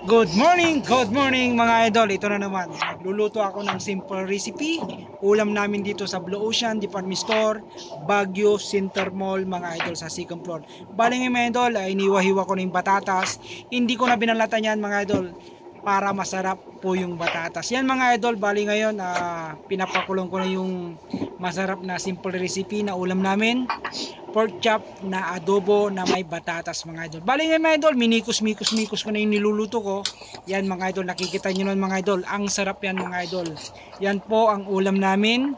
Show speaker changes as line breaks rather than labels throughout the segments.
Good morning mga idol. Ito na naman. Magluluto ako ng simple recipe. Ulam namin dito sa Blue Ocean Department Store, Baguio Center Mall mga idol sa second floor. Bali ngayon mga idol, ay iniwa-hiwa ko na yung batatas. Hindi ko na binalatan yan mga idol para masarap po yung batatas. Yan mga idol, bali ngayon pinapakulong ko na yung masarap na simple recipe na ulam namin. Pork chop na adobo na may batatas mga idol. Bali ngayon mga idol, minikos ko na yung niluluto ko. Yan mga idol, nakikita nyo nun mga idol. Ang sarap yan mga idol. Yan po ang ulam namin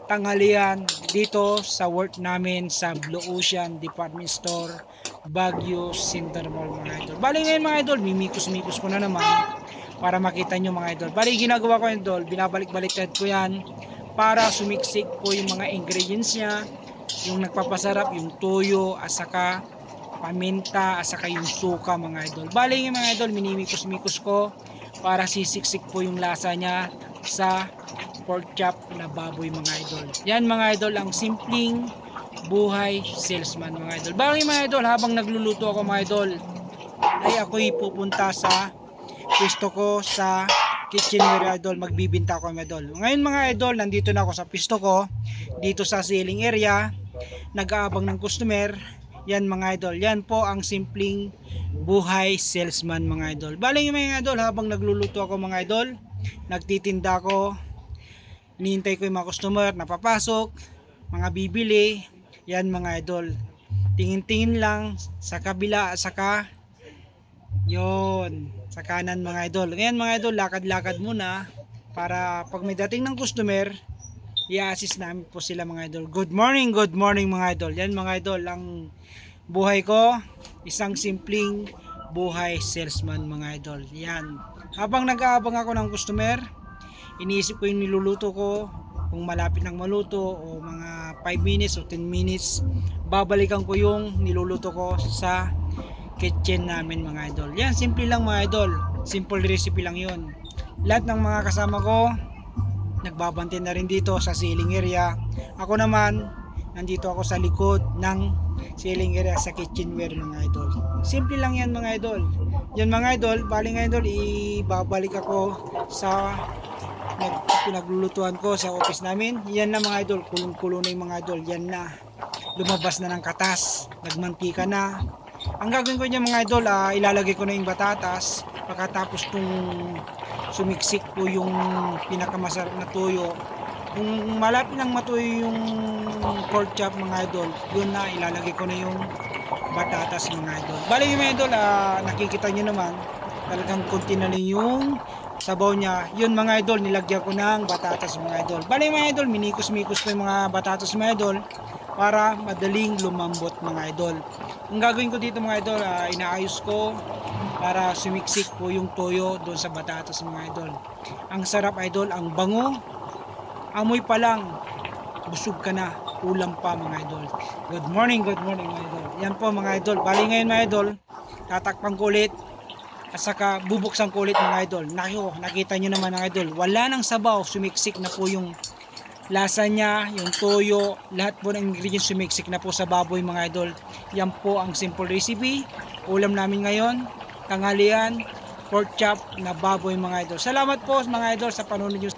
tanghalian dito sa work namin sa Blue Ocean Department Store, Baguio Center Mall mga idol. Bali ngayon mga idol, mimikos ko na naman para makita nyo mga idol. Bali ginagawa ko idol, binabalik-baliktad ko yan para sumiksik po yung mga ingredients niya. Yung nagpapasarap, yung toyo, asaka paminta, asaka yung suka mga idol. Bali yung mga idol, minimikos-mikos ko para sisiksik po yung lasa niya sa pork chop na baboy mga idol. Yan mga idol, ang simpleng buhay salesman mga idol. Bali mga idol, habang nagluluto ako mga idol, ay ako'y pupunta sa pwesto ko sa kitchenware idol, magbibinta ako mga idol. Ngayon mga idol, nandito na ako sa pwesto ko dito sa ceiling area, nag-aabang ng customer. Yan mga idol, yan po ang simpleng buhay salesman mga idol. Bali mga idol, habang nagluluto ako mga idol, nagtitinda ako, hinihintay ko yung mga customer na papasok, mga bibili. Yan mga idol, tingin-tingin lang sa kabila, saka yon sa kanan mga idol. Ngayon mga idol, lakad-lakad muna para pag may dating ng customer, i-assist namin po sila mga idol. Good morning mga idol. Yan mga idol, ang buhay ko, isang simpleng buhay salesman mga idol. Yan, habang nag-aabang ako ng customer, iniisip ko yung niluluto ko, kung malapit ng maluto o mga 5 minutes o 10 minutes, babalikan ko yung niluluto ko sa kitchen namin mga idol. Yan, simple lang mga idol, simple recipe lang yun. Lahat ng mga kasama ko nagbabantay na rin dito sa ceiling area. Ako naman, nandito ako sa likod ng ceiling area sa kitchenware mga idol. Simple lang yan mga idol. Yan mga idol, bali nga idol, ibabalik ako sa pinaglulutuan ko sa office namin. Yan na mga idol, kulong-kulo na yung mga idol. Yan na, lumabas na ng katas, nagmantika na. Ang gagawin ko niya mga idol, ilalagay ko na yung batatas. Pagkatapos kung sumiksik po yung pinakamasarap na tuyo, kung malapit nang matuyo yung pork chop mga idol, doon na ilalagay ko na yung batatas mga idol. Bali yung mga idol, nakikita nyo naman, talagang konti na rin yung sabaw niya. Yun mga idol, nilagyan ko ng batatas mga idol. Bali mga idol, minikos-mikos ko yung mga batatas mga idol para madaling lumambot mga idol. Ang gagawin ko dito mga idol, inaayos ko para sumiksik po yung toyo doon sa batatas mga idol. Ang sarap idol, ang bango, amoy pa lang, busog ka na, ulam pa mga idol. Good morning mga idol. Yan po mga idol, bali ngayon mga idol, tatakpan ko ulit at saka bubuksan ko ulit mga idol. Nakita nyo naman mga idol, wala nang sabaw, sumiksik na po yung lasa niya, yung toyo, lahat po ng ingredients sumiksik na po sa baboy mga idol. Yan po ang simple recipe, ulam namin ngayon, tanghalian, pork chop na baboy mga idol. Salamat po mga idol sa panonood nyo.